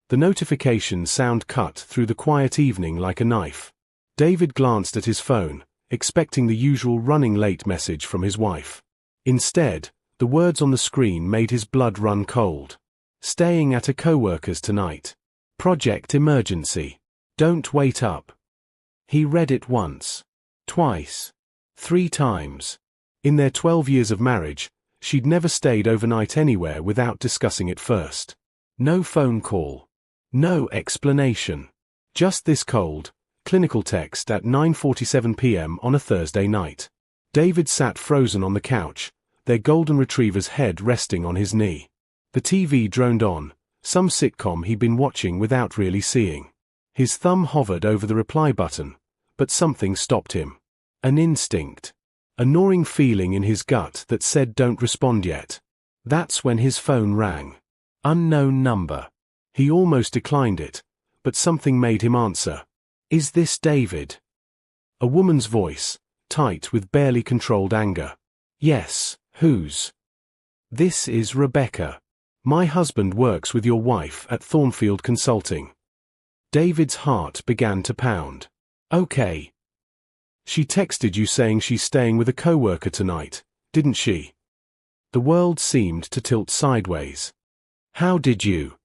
The notification sound cut through the quiet evening like a knife. David glanced at his phone, expecting the usual running late message from his wife. Instead, the words on the screen made his blood run cold. Staying at a coworker's tonight. Project emergency. Don't wait up. He read it once. Twice. 3 times. In their 12 years of marriage, she'd never stayed overnight anywhere without discussing it first. No phone call. No explanation. Just this cold, clinical text at 9:47 p.m. on a Thursday night. David sat frozen on the couch, their golden retriever's head resting on his knee. The TV droned on, some sitcom he'd been watching without really seeing. His thumb hovered over the reply button, but something stopped him. An instinct. A gnawing feeling in his gut that said don't respond yet. That's when his phone rang. Unknown number. He almost declined it, but something made him answer. Is this David? A woman's voice, tight with barely controlled anger. Yes, whose? This is Rebecca. My husband works with your wife at Thornfield Consulting. David's heart began to pound. Okay. She texted you saying she's staying with a coworker tonight, didn't she? The world seemed to tilt sideways. How did you?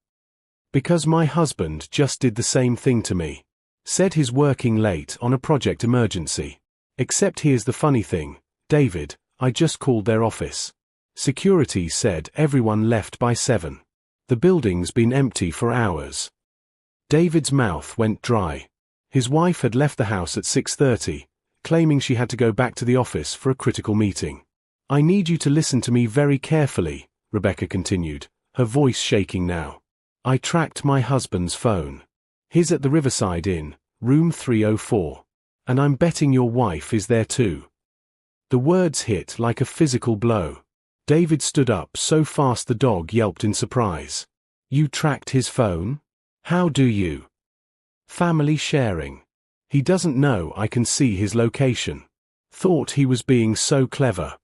Because my husband just did the same thing to me. Said he's working late on a project emergency. Except here's the funny thing, David, I just called their office. Security said everyone left by 7. The building's been empty for hours. David's mouth went dry. His wife had left the house at 6:30, claiming she had to go back to the office for a critical meeting. I need you to listen to me very carefully, Rebecca continued, her voice shaking now. I tracked my husband's phone. He's at the Riverside Inn, room 304. And I'm betting your wife is there too. The words hit like a physical blow. David stood up so fast the dog yelped in surprise. You tracked his phone? How do you? Family sharing. He doesn't know I can see his location. Thought he was being so clever.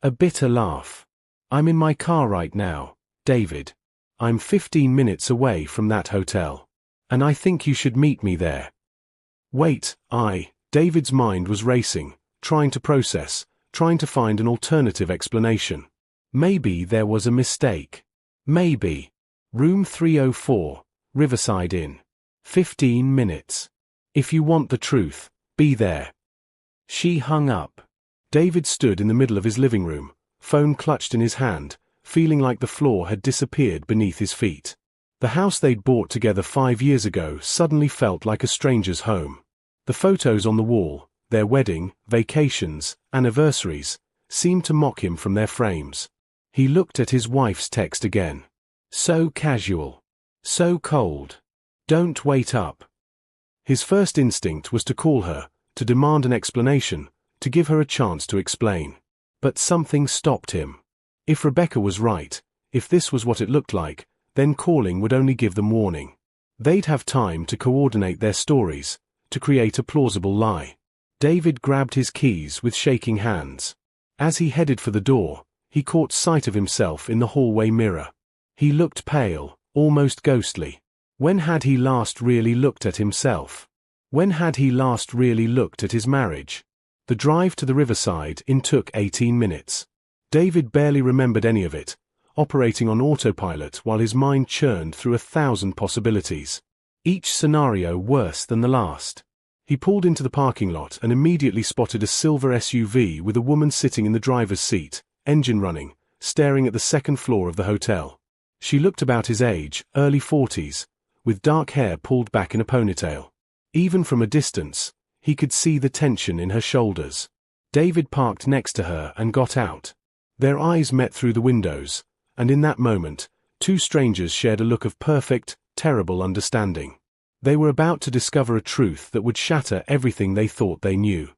A bitter laugh. I'm in my car right now, David. I'm 15 minutes away from that hotel. And I think you should meet me there. Wait, David's mind was racing, trying to process, trying to find an alternative explanation. Maybe there was a mistake. Maybe. Room 304, Riverside Inn. 15 minutes. If you want the truth, be there. She hung up. David stood in the middle of his living room, phone clutched in his hand, feeling like the floor had disappeared beneath his feet. The house they'd bought together 5 years ago suddenly felt like a stranger's home. The photos on the wall, their wedding, vacations, anniversaries, seemed to mock him from their frames. He looked at his wife's text again. So casual. So cold. Don't wait up. His first instinct was to call her, to demand an explanation, to give her a chance to explain. But something stopped him. If Rebecca was right, if this was what it looked like, then calling would only give them warning. They'd have time to coordinate their stories, to create a plausible lie. David grabbed his keys with shaking hands. As he headed for the door, he caught sight of himself in the hallway mirror. He looked pale, almost ghostly. When had he last really looked at himself? When had he last really looked at his marriage? The drive to the Riverside Inn took 18 minutes. David barely remembered any of it, operating on autopilot while his mind churned through 1,000 possibilities. Each scenario worse than the last. He pulled into the parking lot and immediately spotted a silver SUV with a woman sitting in the driver's seat, engine running, staring at the second floor of the hotel. She looked about his age, early 40s, with dark hair pulled back in a ponytail. Even from a distance, he could see the tension in her shoulders. David parked next to her and got out. Their eyes met through the windows, and in that moment, 2 strangers shared a look of perfect, terrible understanding. They were about to discover a truth that would shatter everything they thought they knew.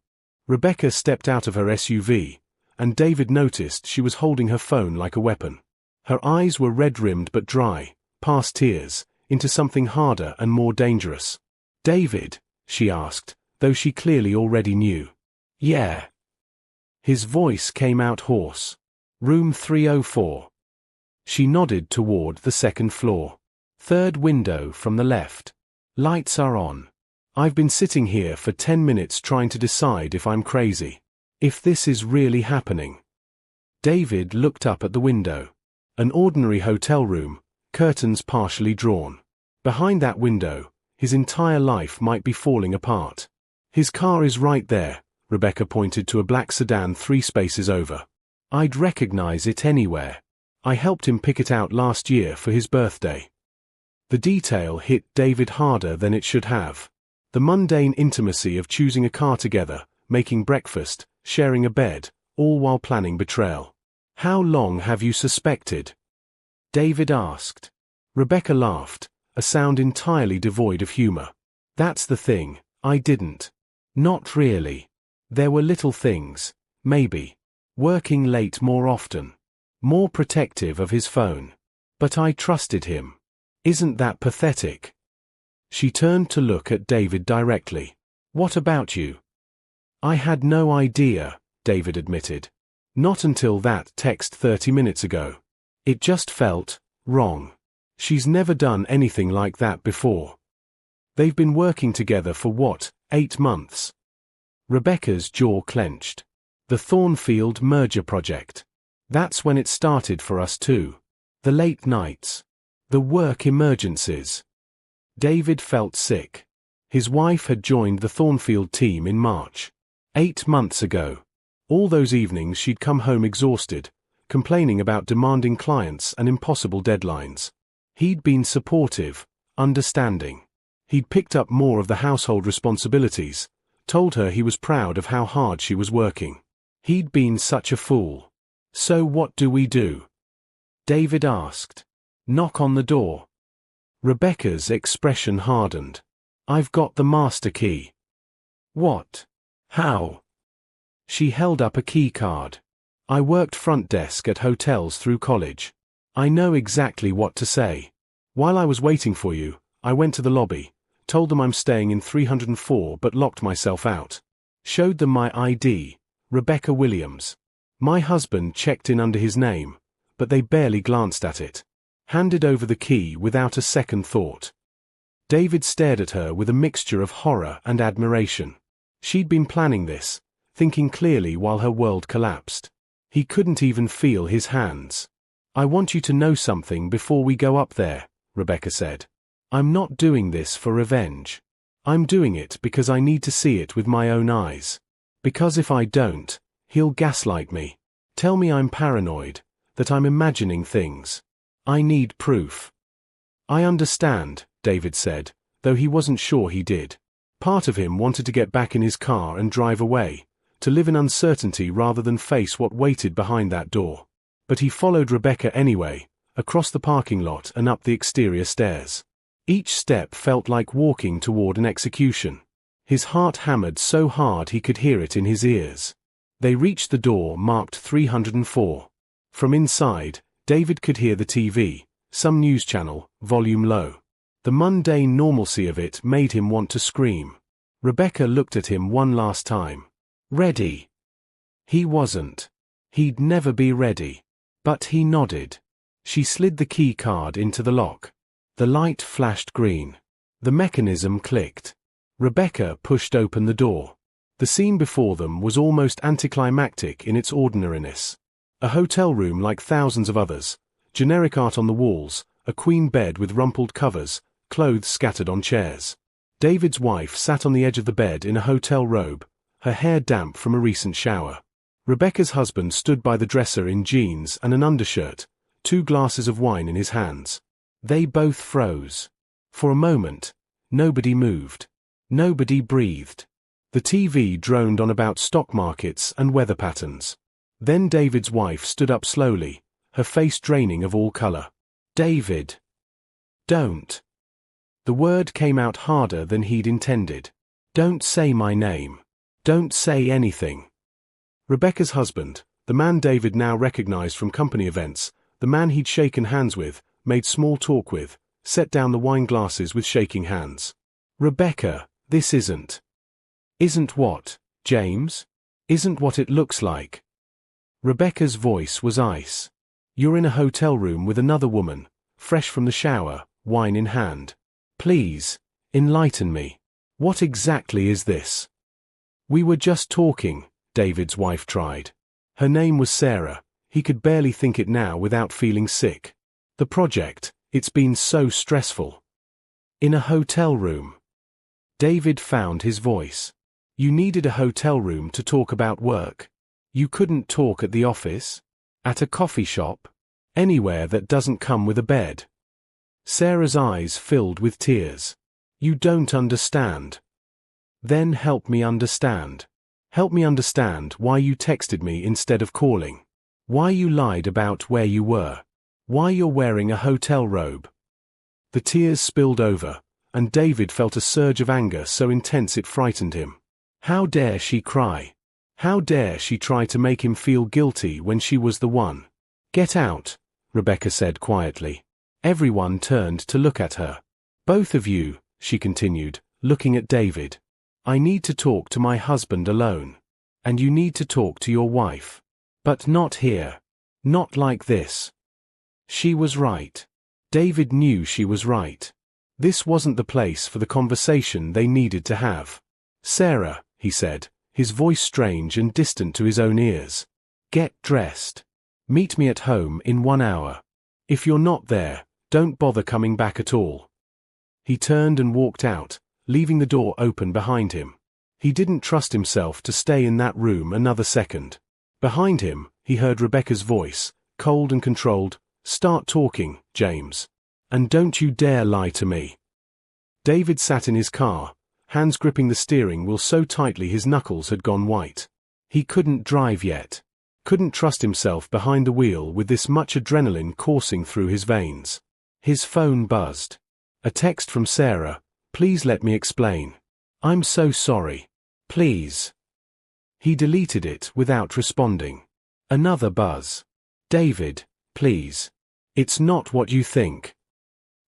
Rebecca stepped out of her SUV, and David noticed she was holding her phone like a weapon. Her eyes were red-rimmed but dry, past tears, into something harder and more dangerous. David, she asked, though she clearly already knew. Yeah. His voice came out hoarse. Room 304. She nodded toward the second floor. Third window from the left. Lights are on. I've been sitting here for 10 minutes trying to decide if I'm crazy. If this is really happening. David looked up at the window. An ordinary hotel room, curtains partially drawn. Behind that window, his entire life might be falling apart. His car is right there, Rebecca pointed to a black sedan 3 spaces over. I'd recognize it anywhere. I helped him pick it out last year for his birthday. The detail hit David harder than it should have. The mundane intimacy of choosing a car together, making breakfast, sharing a bed, all while planning betrayal. How long have you suspected? David asked. Rebecca laughed, a sound entirely devoid of humor. That's the thing, I didn't. Not really. There were little things, maybe. Working late more often. More protective of his phone. But I trusted him. Isn't that pathetic? She turned to look at David directly. What about you? I had no idea, David admitted. Not until that text 30 minutes ago. It just felt wrong. She's never done anything like that before. They've been working together for what, 8 months? Rebecca's jaw clenched. The Thornfield merger project. That's when it started for us too. The late nights. The work emergencies. David felt sick. His wife had joined the Thornfield team in March. 8 months ago. All those evenings she'd come home exhausted, complaining about demanding clients and impossible deadlines. He'd been supportive, understanding. He'd picked up more of the household responsibilities, told her he was proud of how hard she was working. He'd been such a fool. So what do we do? David asked. Knock on the door. Rebecca's expression hardened. I've got the master key. What? How? She held up a key card. I worked front desk at hotels through college. I know exactly what to say. While I was waiting for you, I went to the lobby, told them I'm staying in 304 but locked myself out. Showed them my ID, Rebecca Williams. My husband checked in under his name, but they barely glanced at it. Handed over the key without a second thought. David stared at her with a mixture of horror and admiration. She'd been planning this, thinking clearly while her world collapsed. He couldn't even feel his hands. I want you to know something before we go up there, Rebecca said. I'm not doing this for revenge. I'm doing it because I need to see it with my own eyes. Because if I don't, he'll gaslight me. Tell me I'm paranoid, that I'm imagining things. I need proof. I understand, David said, though he wasn't sure he did. Part of him wanted to get back in his car and drive away, to live in uncertainty rather than face what waited behind that door. But he followed Rebecca anyway, across the parking lot and up the exterior stairs. Each step felt like walking toward an execution. His heart hammered so hard he could hear it in his ears. They reached the door marked 304. From inside, David could hear the TV, some news channel, volume low. The mundane normalcy of it made him want to scream. Rebecca looked at him one last time. Ready? He wasn't. He'd never be ready. But he nodded. She slid the key card into the lock. The light flashed green. The mechanism clicked. Rebecca pushed open the door. The scene before them was almost anticlimactic in its ordinariness. A hotel room like thousands of others, generic art on the walls, a queen bed with rumpled covers, clothes scattered on chairs. David's wife sat on the edge of the bed in a hotel robe, her hair damp from a recent shower. Rebecca's husband stood by the dresser in jeans and an undershirt, 2 glasses of wine in his hands. They both froze. For a moment, nobody moved. Nobody breathed. The TV droned on about stock markets and weather patterns. Then David's wife stood up slowly, her face draining of all color. David. Don't. The word came out harder than he'd intended. Don't say my name. Don't say anything. Rebecca's husband, the man David now recognized from company events, the man he'd shaken hands with, made small talk with, set down the wine glasses with shaking hands. Rebecca, this isn't. Isn't what, James? Isn't what it looks like. Rebecca's voice was ice. You're in a hotel room with another woman, fresh from the shower, wine in hand. Please, enlighten me. What exactly is this? We were just talking, David's wife tried. Her name was Sarah. He could barely think it now without feeling sick. The project, it's been so stressful. In a hotel room. David found his voice. You needed a hotel room to talk about work. You couldn't talk at the office? At a coffee shop? Anywhere that doesn't come with a bed? Sarah's eyes filled with tears. You don't understand. Then help me understand. Help me understand why you texted me instead of calling. Why you lied about where you were. Why you're wearing a hotel robe. The tears spilled over, and David felt a surge of anger so intense it frightened him. How dare she cry? How dare she try to make him feel guilty when she was the one? Get out, Rebecca said quietly. Everyone turned to look at her. Both of you, she continued, looking at David. I need to talk to my husband alone. And you need to talk to your wife. But not here. Not like this. She was right. David knew she was right. This wasn't the place for the conversation they needed to have. Sarah, he said, his voice strange and distant to his own ears. Get dressed. Meet me at home in 1 hour. If you're not there, don't bother coming back at all. He turned and walked out, leaving the door open behind him. He didn't trust himself to stay in that room another second. Behind him, he heard Rebecca's voice, cold and controlled. Start talking, James. And don't you dare lie to me. David sat in his car, hands gripping the steering wheel so tightly his knuckles had gone white. He couldn't drive yet. Couldn't trust himself behind the wheel with this much adrenaline coursing through his veins. His phone buzzed. A text from Sarah. Please let me explain. I'm so sorry. Please. He deleted it without responding. Another buzz. David, please. It's not what you think.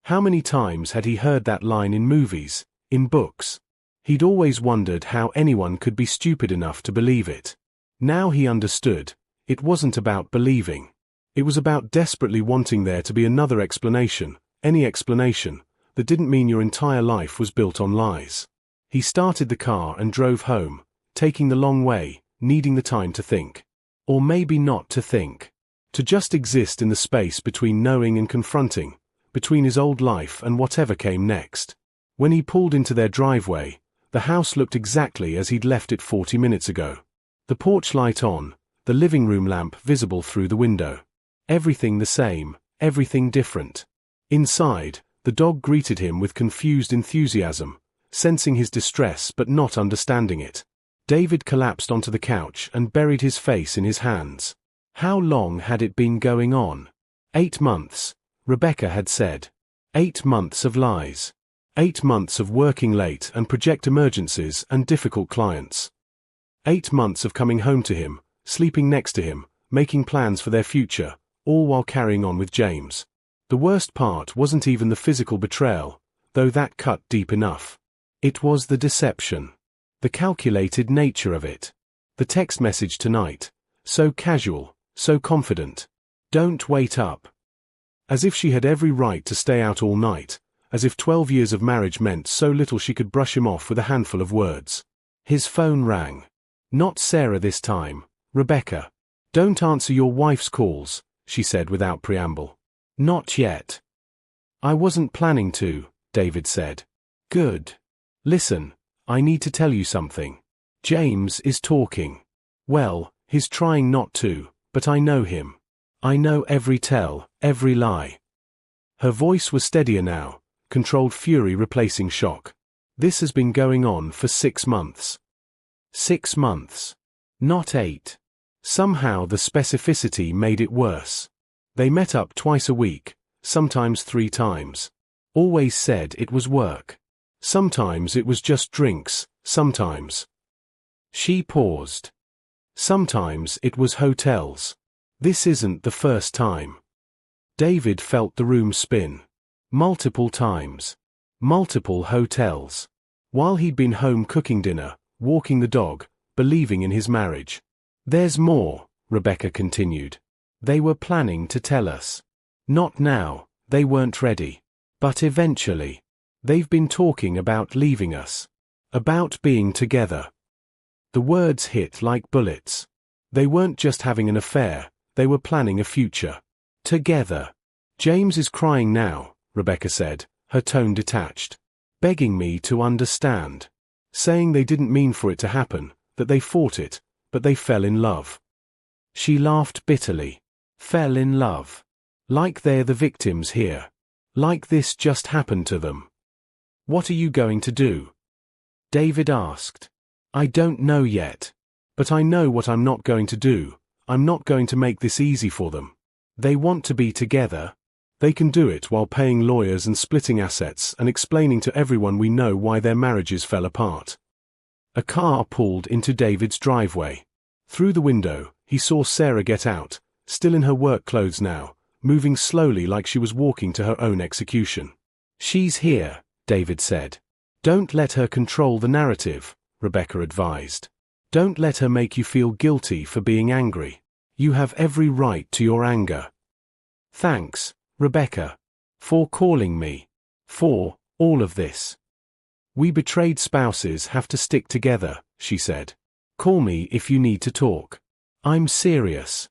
How many times had he heard that line in movies, in books? He'd always wondered how anyone could be stupid enough to believe it. Now he understood. It wasn't about believing. It was about desperately wanting there to be another explanation, any explanation, that didn't mean your entire life was built on lies. He started the car and drove home, taking the long way, needing the time to think. Or maybe not to think. To just exist in the space between knowing and confronting, between his old life and whatever came next. When he pulled into their driveway, the house looked exactly as he'd left it 40 minutes ago. The porch light on, the living room lamp visible through the window. Everything the same, everything different. Inside, the dog greeted him with confused enthusiasm, sensing his distress but not understanding it. David collapsed onto the couch and buried his face in his hands. How long had it been going on? 8 months, Rebecca had said. 8 months of lies. 8 months of working late and project emergencies and difficult clients. 8 months of coming home to him, sleeping next to him, making plans for their future, all while carrying on with James. The worst part wasn't even the physical betrayal, though that cut deep enough. It was the deception. The calculated nature of it. The text message tonight. So casual, so confident. Don't wait up. As if she had every right to stay out all night, as if 12 years of marriage meant so little she could brush him off with a handful of words. His phone rang. Not Sarah this time, Rebecca. Don't answer your wife's calls, she said without preamble. Not yet. I wasn't planning to, David said. Good. Listen, I need to tell you something. James is talking. Well, he's trying not to, but I know him. I know every tell, every lie. Her voice was steadier now, controlled fury replacing shock. This has been going on for 6 months. 6 months. Not 8. Somehow the specificity made it worse. They met up twice a week, sometimes 3 times. Always said it was work. Sometimes it was just drinks, sometimes. She paused. Sometimes it was hotels. This isn't the first time. David felt the room spin. Multiple times. Multiple hotels. While he'd been home cooking dinner, walking the dog, believing in his marriage. There's more, Rebecca continued. They were planning to tell us. Not now, they weren't ready. But eventually, they've been talking about leaving us. About being together. The words hit like bullets. They weren't just having an affair, they were planning a future. Together. James is crying now, Rebecca said, her tone detached. Begging me to understand. Saying they didn't mean for it to happen, that they fought it, but they fell in love. She laughed bitterly. Fell in love. Like they're the victims here. Like this just happened to them. What are you going to do? David asked. I don't know yet. But I know what I'm not going to do. I'm not going to make this easy for them. They want to be together. They can do it while paying lawyers and splitting assets and explaining to everyone we know why their marriages fell apart. A car pulled into David's driveway. Through the window, he saw Sarah get out, still in her work clothes now, moving slowly like she was walking to her own execution. She's here, David said. Don't let her control the narrative, Rebecca advised. Don't let her make you feel guilty for being angry. You have every right to your anger. Thanks, Rebecca, for calling me. For all of this. We betrayed spouses have to stick together, she said. Call me if you need to talk. I'm serious.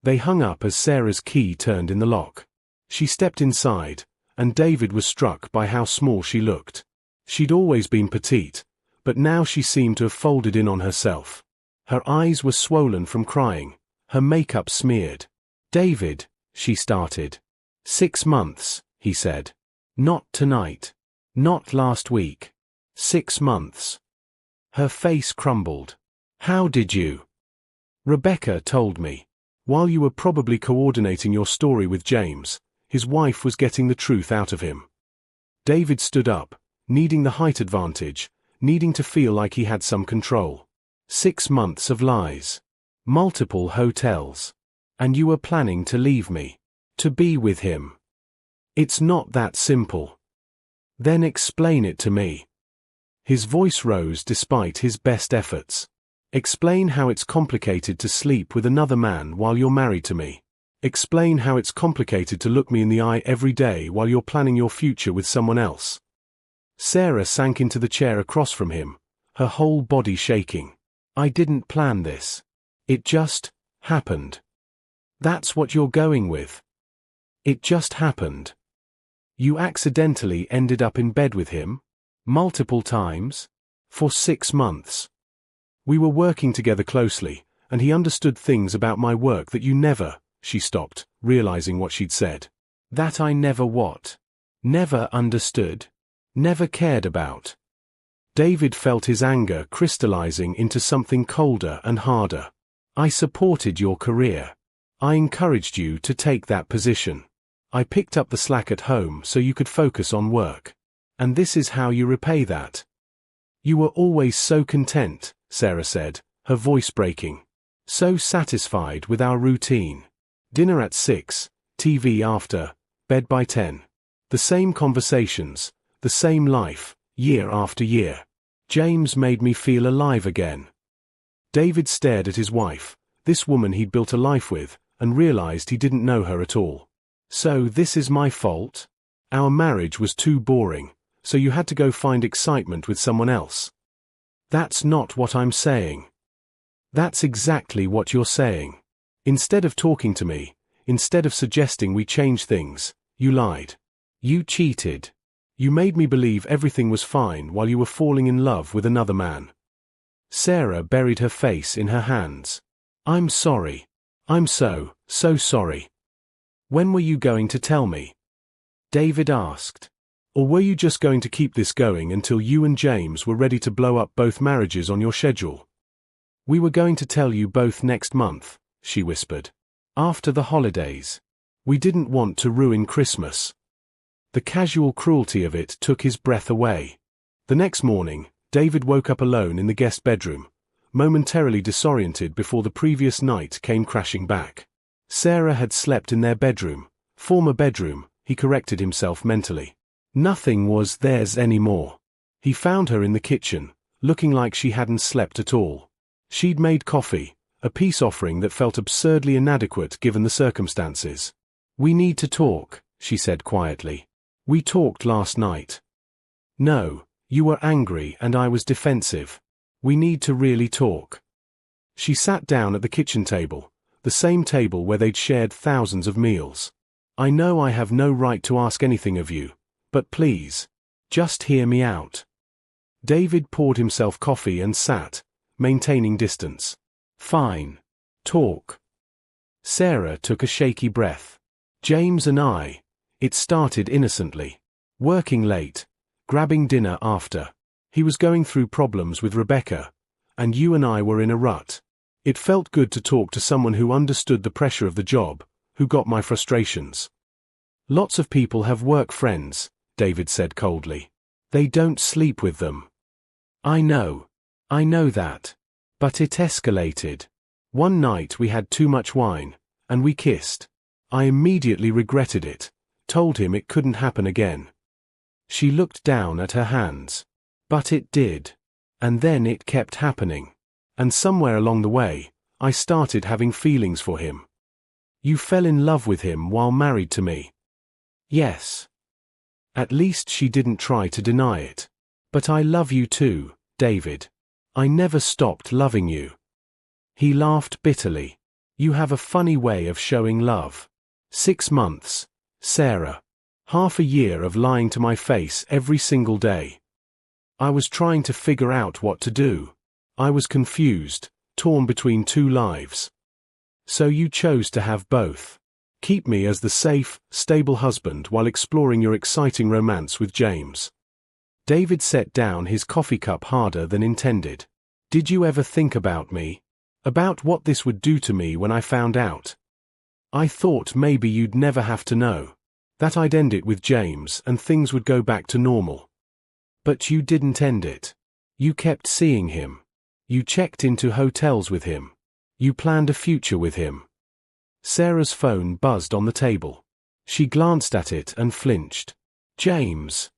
They hung up as Sarah's key turned in the lock. She stepped inside, and David was struck by how small she looked. She'd always been petite, but now she seemed to have folded in on herself. Her eyes were swollen from crying, her makeup smeared. David, she started. 6 months, he said. Not tonight. Not last week. 6 months. Her face crumbled. How did you? Rebecca told me. While you were probably coordinating your story with James, his wife was getting the truth out of him. David stood up, needing the height advantage, needing to feel like he had some control. 6 months of lies. Multiple hotels. And you were planning to leave me. To be with him. It's not that simple. Then explain it to me. His voice rose despite his best efforts. Explain how it's complicated to sleep with another man while you're married to me. Explain how it's complicated to look me in the eye every day while you're planning your future with someone else. Sarah sank into the chair across from him, her whole body shaking. I didn't plan this. It just happened. That's what you're going with. It just happened. You accidentally ended up in bed with him? Multiple times? For 6 months. We were working together closely, and he understood things about my work that you never, she stopped, realizing what she'd said. That I never what? Never understood? Never cared about? David felt his anger crystallizing into something colder and harder. I supported your career. I encouraged you to take that position. I picked up the slack at home so you could focus on work. And this is how you repay that. You were always so content, Sarah said, her voice breaking. So satisfied with our routine. Dinner at 6, TV after, bed by 10. The same conversations, the same life, year after year. James made me feel alive again. David stared at his wife, this woman he'd built a life with, and realized he didn't know her at all. So this is my fault? Our marriage was too boring, so you had to go find excitement with someone else. That's not what I'm saying. That's exactly what you're saying. Instead of talking to me, instead of suggesting we change things, you lied. You cheated. You made me believe everything was fine while you were falling in love with another man. Sarah buried her face in her hands. I'm sorry. I'm so sorry. When were you going to tell me? David asked. Or were you just going to keep this going until you and James were ready to blow up both marriages on your schedule? We were going to tell you both next month, she whispered. After the holidays. We didn't want to ruin Christmas. The casual cruelty of it took his breath away. The next morning, David woke up alone in the guest bedroom, momentarily disoriented before the previous night came crashing back. Sarah had slept in their bedroom, former bedroom, he corrected himself mentally. Nothing was theirs anymore. He found her in the kitchen, looking like she hadn't slept at all. She'd made coffee, a peace offering that felt absurdly inadequate given the circumstances. We need to talk, she said quietly. We talked last night. No, you were angry and I was defensive. We need to really talk. She sat down at the kitchen table, the same table where they'd shared thousands of meals. I know I have no right to ask anything of you, but please, just hear me out. David poured himself coffee and sat, maintaining distance. Fine. Talk. Sarah took a shaky breath. James and I, it started innocently. Working late, grabbing dinner after. He was going through problems with Rebecca, and you and I were in a rut. It felt good to talk to someone who understood the pressure of the job, who got my frustrations. Lots of people have work friends, David said coldly. They don't sleep with them. I know that. But it escalated. One night we had too much wine, and we kissed. I immediately regretted it, told him it couldn't happen again. She looked down at her hands. But it did. And then it kept happening. And somewhere along the way, I started having feelings for him. You fell in love with him while married to me. Yes. At least she didn't try to deny it. But I love you too, David. I never stopped loving you. He laughed bitterly. You have a funny way of showing love. 6 months, Sarah. Half a year of lying to my face every single day. I was trying to figure out what to do. I was confused, torn between two lives. So you chose to have both. Keep me as the safe, stable husband while exploring your exciting romance with James. David set down his coffee cup harder than intended. Did you ever think about me? About what this would do to me when I found out? I thought maybe you'd never have to know. That I'd end it with James and things would go back to normal. But you didn't end it. You kept seeing him. You checked into hotels with him. You planned a future with him. Sarah's phone buzzed on the table. She glanced at it and flinched. James?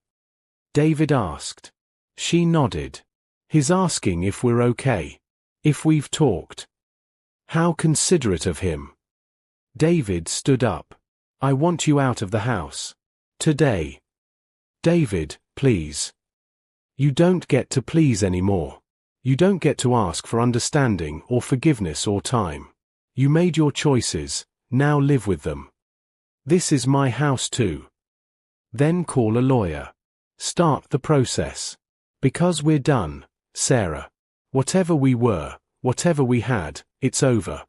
David asked. She nodded. He's asking if we're okay. If we've talked. How considerate of him. David stood up. I want you out of the house. Today. David, please. You don't get to please anymore. You don't get to ask for understanding or forgiveness or time. You made your choices, now live with them. This is my house too. Then call a lawyer. Start the process. Because we're done, Sarah. Whatever we were, whatever we had, it's over.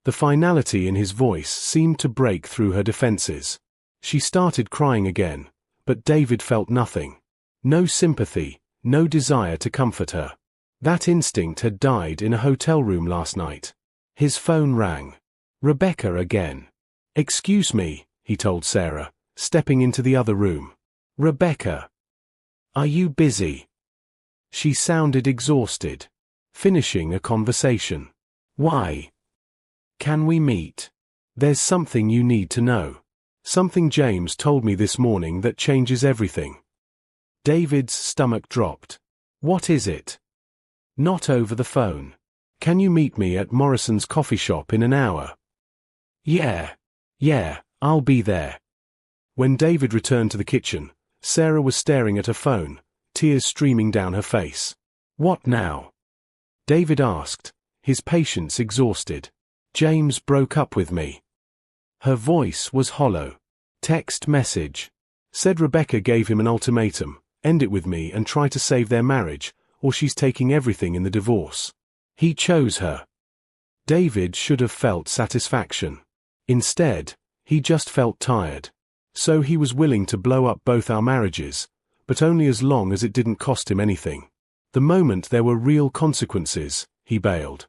The finality in his voice seemed to break through her defenses. She started crying again, but David felt nothing. No sympathy, no desire to comfort her. That instinct had died in a hotel room last night. His phone rang. Rebecca again. Excuse me, he told Sarah, stepping into the other room. Rebecca. Are you busy? She sounded exhausted. Finishing a conversation. Why? Can we meet? There's something you need to know. Something James told me this morning that changes everything. David's stomach dropped. What is it? Not over the phone. Can you meet me at Morrison's coffee shop in an hour? Yeah, I'll be there. When David returned to the kitchen, Sarah was staring at her phone, tears streaming down her face. What now? David asked, his patience exhausted. James broke up with me. Her voice was hollow. Text message. Said Rebecca gave him an ultimatum, end it with me and try to save their marriage, or she's taking everything in the divorce. He chose her. David should have felt satisfaction. Instead, he just felt tired. So he was willing to blow up both our marriages, but only as long as it didn't cost him anything. The moment there were real consequences, he bailed.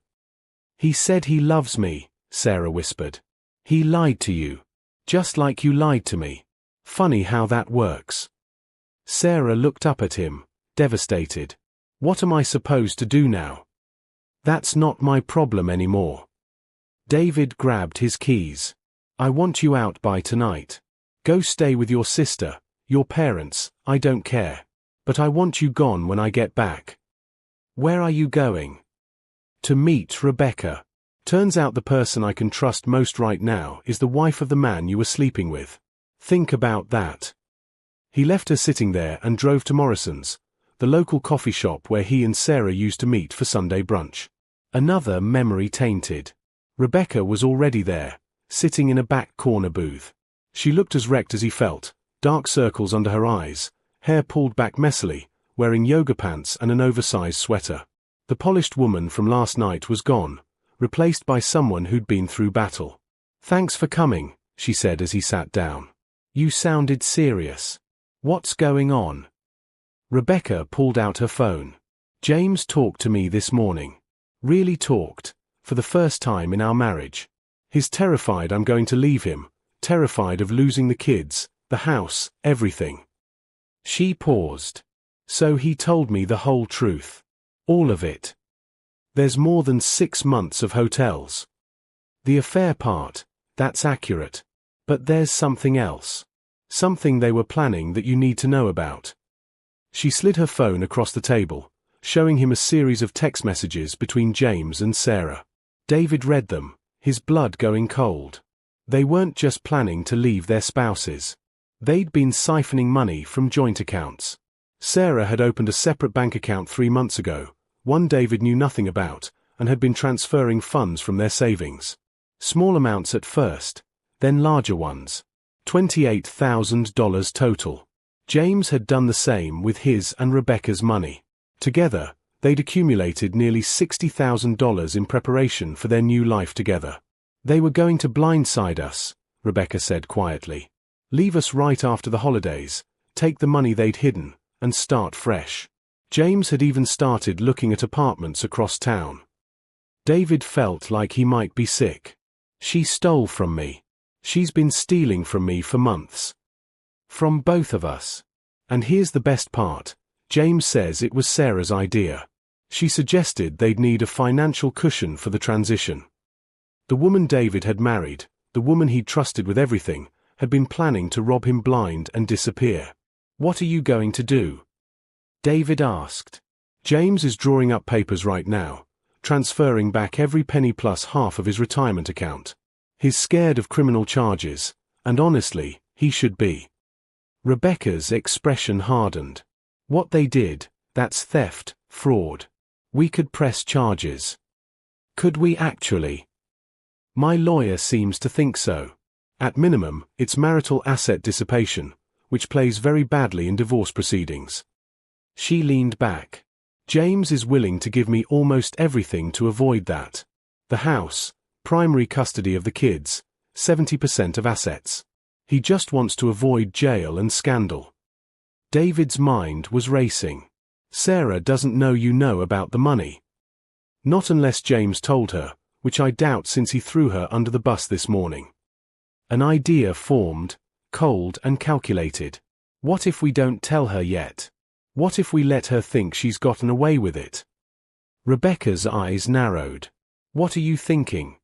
He said he loves me, Sarah whispered. He lied to you. Just like you lied to me. Funny how that works. Sarah looked up at him, devastated. What am I supposed to do now? That's not my problem anymore. David grabbed his keys. I want you out by tonight. Go stay with your sister, your parents, I don't care. But I want you gone when I get back. Where are you going? To meet Rebecca. Turns out the person I can trust most right now is the wife of the man you were sleeping with. Think about that. He left her sitting there and drove to Morrison's, the local coffee shop where he and Sarah used to meet for Sunday brunch. Another memory tainted. Rebecca was already there, sitting in a back corner booth. She looked as wrecked as he felt, dark circles under her eyes, hair pulled back messily, wearing yoga pants and an oversized sweater. The polished woman from last night was gone, replaced by someone who'd been through battle. "Thanks for coming," she said as he sat down. "You sounded serious. What's going on?" Rebecca pulled out her phone. "James talked to me this morning. Really talked, for the first time in our marriage. He's terrified I'm going to leave him, terrified of losing the kids, the house, everything." She paused. "So he told me the whole truth. All of it. There's more than 6 months of hotels. The affair part, that's accurate. But there's something else. Something they were planning that you need to know about." She slid her phone across the table, showing him a series of text messages between James and Sarah. David read them, his blood going cold. They weren't just planning to leave their spouses. They'd been siphoning money from joint accounts. Sarah had opened a separate bank account 3 months ago, one David knew nothing about, and had been transferring funds from their savings. Small amounts at first, then larger ones. $28,000 total. James had done the same with his and Rebecca's money. Together, they'd accumulated nearly $60,000 in preparation for their new life together. "They were going to blindside us," Rebecca said quietly. "Leave us right after the holidays, take the money they'd hidden, and start fresh." James had even started looking at apartments across town. David felt like he might be sick. "She stole from me. She's been stealing from me for months. From both of us. And here's the best part. James says it was Sarah's idea. She suggested they'd need a financial cushion for the transition. The woman David had married, the woman he'd trusted with everything, had been planning to rob him blind and disappear. "What are you going to do?" David asked. "James is drawing up papers right now, transferring back every penny plus half of his retirement account. He's scared of criminal charges, and honestly, he should be." Rebecca's expression hardened. "What they did, that's theft, fraud. We could press charges." "Could we actually?" "My lawyer seems to think so. At minimum, it's marital asset dissipation, which plays very badly in divorce proceedings." She leaned back. "James is willing to give me almost everything to avoid that. The house, primary custody of the kids, 70% of assets. He just wants to avoid jail and scandal." David's mind was racing. "Sarah doesn't know you know about the money." "Not unless James told her, which I doubt since he threw her under the bus this morning." An idea formed, cold and calculated. "What if we don't tell her yet? What if we let her think she's gotten away with it?" Rebecca's eyes narrowed. "What are you thinking?"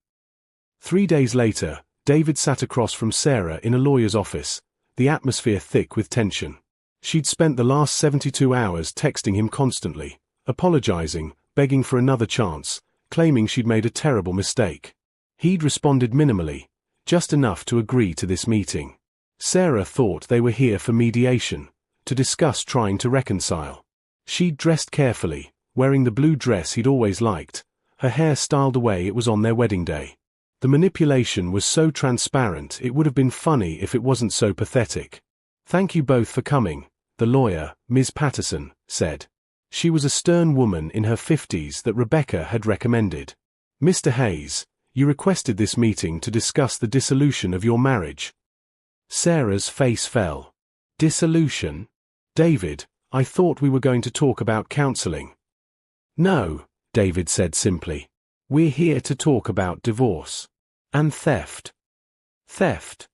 3 days later, David sat across from Sarah in a lawyer's office, the atmosphere thick with tension. She'd spent the last 72 hours texting him constantly, apologizing, begging for another chance, claiming she'd made a terrible mistake. He'd responded minimally, just enough to agree to this meeting. Sarah thought they were here for mediation, to discuss trying to reconcile. She'd dressed carefully, wearing the blue dress he'd always liked, her hair styled the way it was on their wedding day. The manipulation was so transparent it would have been funny if it wasn't so pathetic. "Thank you both for coming," the lawyer, Ms. Patterson, said. She was a stern woman in her 50s that Rebecca had recommended. "Mr. Hayes, you requested this meeting to discuss the dissolution of your marriage." Sarah's face fell. "Dissolution? David, I thought we were going to talk about counseling." "No," David said simply. "We're here to talk about divorce. And theft." "Theft?"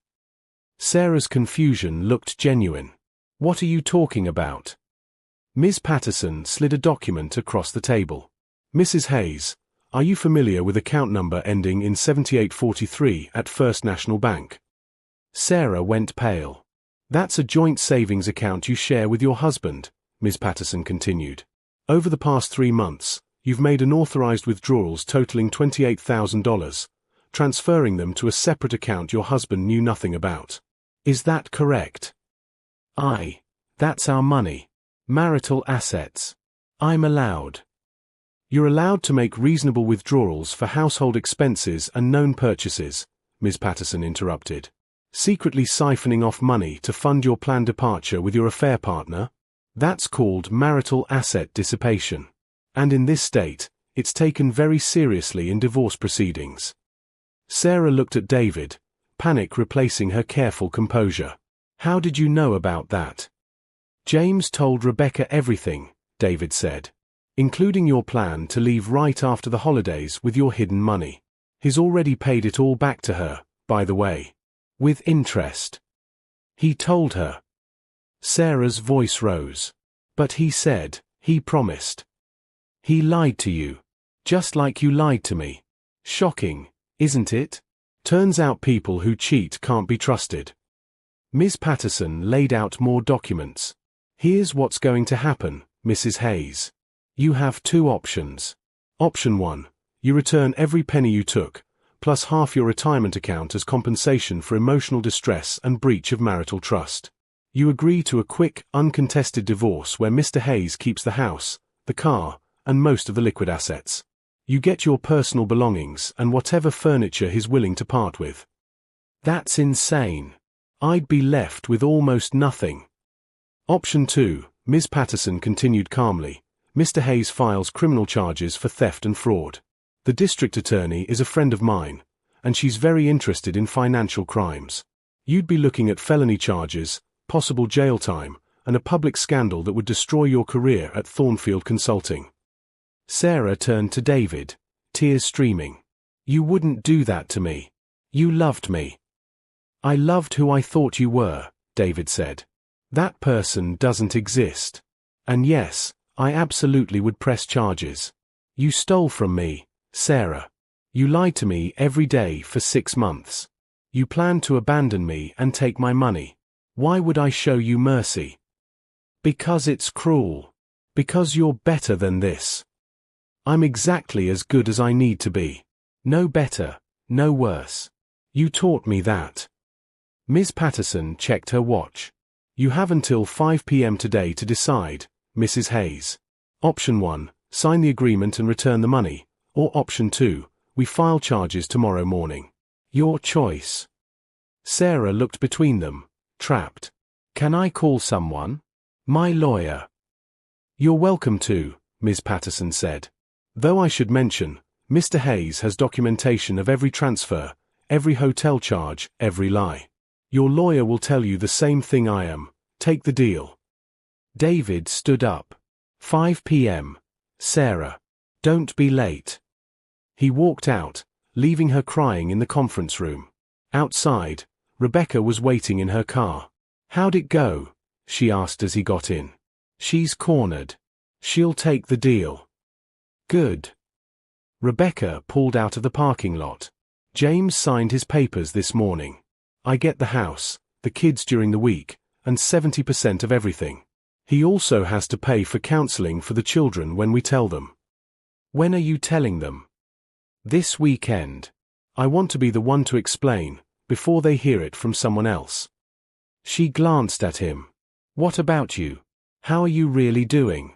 Sarah's confusion looked genuine. "What are you talking about?" Ms. Patterson slid a document across the table. "Mrs. Hayes, are you familiar with account number ending in 7843 at First National Bank?" Sarah went pale. "That's a joint savings account you share with your husband," Ms. Patterson continued. "Over the past 3 months, you've made unauthorized withdrawals totaling $28,000, transferring them to a separate account your husband knew nothing about. Is that correct?" That's our money. Marital assets. I'm allowed. You're allowed to make reasonable withdrawals for household expenses and known purchases, Ms. Patterson interrupted. Secretly siphoning off money to fund your planned departure with your affair partner? That's called marital asset dissipation. And in this state, it's taken very seriously in divorce proceedings. Sarah looked at David, panic replacing her careful composure. How did you know about that? James told Rebecca everything, David said. Including your plan to leave right after the holidays with your hidden money. He's already paid it all back to her, by the way. With interest. He told her. Sarah's voice rose. But he said, he promised. He lied to you. Just like you lied to me. Shocking, isn't it? Turns out people who cheat can't be trusted. Ms. Patterson laid out more documents. Here's what's going to happen, Mrs. Hayes. You have two options. Option 1. You return every penny you took, plus half your retirement account as compensation for emotional distress and breach of marital trust. You agree to a quick, uncontested divorce where Mr. Hayes keeps the house, the car, and most of the liquid assets. You get your personal belongings and whatever furniture he's willing to part with. That's insane. I'd be left with almost nothing. Option 2, Ms. Patterson continued calmly. Mr. Hayes files criminal charges for theft and fraud. The district attorney is a friend of mine, and she's very interested in financial crimes. You'd be looking at felony charges, possible jail time, and a public scandal that would destroy your career at Thornfield Consulting. Sarah turned to David, tears streaming. You wouldn't do that to me. You loved me. I loved who I thought you were, David said. That person doesn't exist. And yes, I absolutely would press charges. You stole from me, Sarah. You lied to me every day for 6 months. You planned to abandon me and take my money. Why would I show you mercy? Because it's cruel. Because you're better than this. I'm exactly as good as I need to be. No better, no worse. You taught me that. Ms. Patterson checked her watch. You have until 5 p.m. today to decide, Mrs. Hayes. Option 1, sign the agreement and return the money. Or option 2, we file charges tomorrow morning. Your choice. Sarah looked between them, trapped. Can I call someone? My lawyer. You're welcome to, Ms. Patterson said. Though I should mention, Mr. Hayes has documentation of every transfer, every hotel charge, every lie. Your lawyer will tell you the same thing I am. Take the deal. David stood up. 5 p.m. Sarah. Don't be late. He walked out, leaving her crying in the conference room. Outside, Rebecca was waiting in her car. How'd it go? She asked as he got in. She's cornered. She'll take the deal. Good. Rebecca pulled out of the parking lot. James signed his papers this morning. I get the house, the kids during the week, and 70% of everything. He also has to pay for counseling for the children when we tell them. When are you telling them? This weekend. I want to be the one to explain, before they hear it from someone else. She glanced at him. What about you? How are you really doing?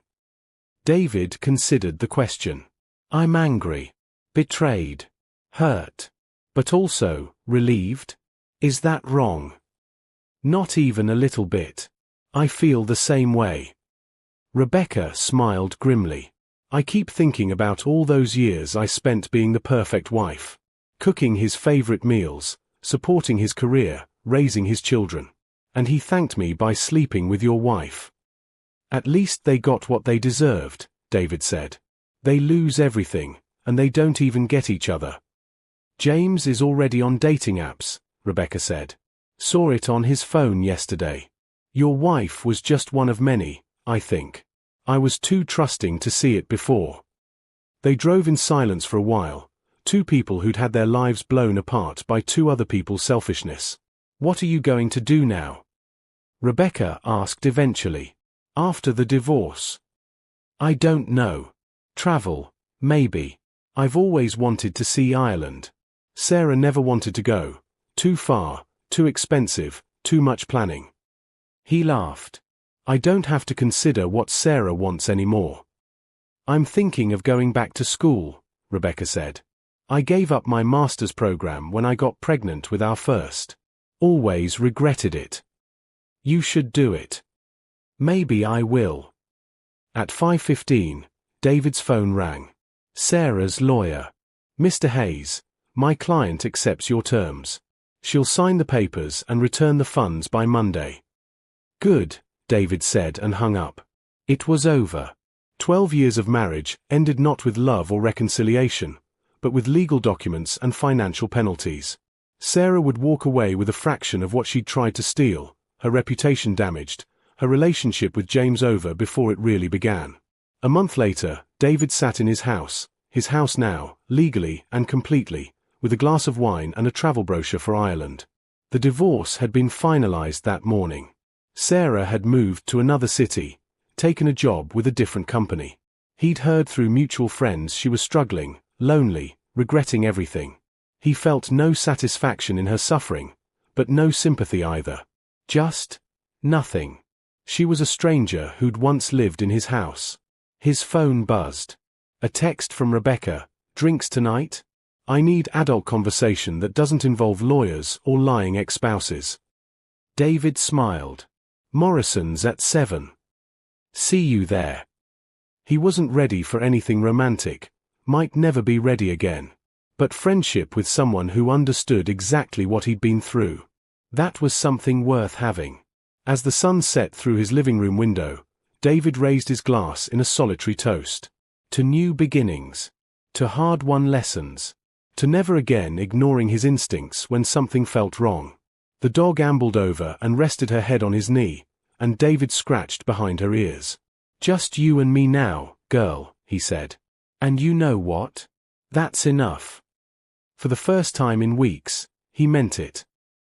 David considered the question. I'm angry, betrayed, hurt, but also relieved. Is that wrong? Not even a little bit. I feel the same way. Rebecca smiled grimly. I keep thinking about all those years I spent being the perfect wife. Cooking his favorite meals, supporting his career, raising his children. And he thanked me by sleeping with your wife. At least they got what they deserved, David said. They lose everything, and they don't even get each other. James is already on dating apps, Rebecca said. Saw it on his phone yesterday. Your wife was just one of many, I think. I was too trusting to see it before. They drove in silence for a while, two people who'd had their lives blown apart by two other people's selfishness. What are you going to do now? Rebecca asked eventually. After the divorce. I don't know. Travel, maybe. I've always wanted to see Ireland. Sarah never wanted to go. Too far, too expensive, too much planning. He laughed. I don't have to consider what Sarah wants anymore. I'm thinking of going back to school, Rebecca said. I gave up my master's program when I got pregnant with our first. Always regretted it. You should do it. Maybe I will. At 5:15, David's phone rang. Sarah's lawyer. Mr. Hayes, my client accepts your terms. She'll sign the papers and return the funds by Monday. Good, David said and hung up. It was over. 12 years of marriage ended not with love or reconciliation, but with legal documents and financial penalties. Sarah would walk away with a fraction of what she'd tried to steal, her reputation damaged, her relationship with James over before it really began. A month later, David sat in his house now, legally and completely, with a glass of wine and a travel brochure for Ireland. The divorce had been finalized that morning. Sarah had moved to another city, taken a job with a different company. He'd heard through mutual friends she was struggling, lonely, regretting everything. He felt no satisfaction in her suffering, but no sympathy either. Just nothing. She was a stranger who'd once lived in his house. His phone buzzed. A text from Rebecca, drinks tonight? I need adult conversation that doesn't involve lawyers or lying ex-spouses. David smiled. Morrison's at 7. See you there. He wasn't ready for anything romantic, might never be ready again. But friendship with someone who understood exactly what he'd been through. That was something worth having. As the sun set through his living room window, David raised his glass in a solitary toast. To new beginnings. To hard-won lessons. To never again ignoring his instincts when something felt wrong. The dog ambled over and rested her head on his knee, and David scratched behind her ears. Just you and me now, girl, he said. And you know what? That's enough. For the first time in weeks, he meant it.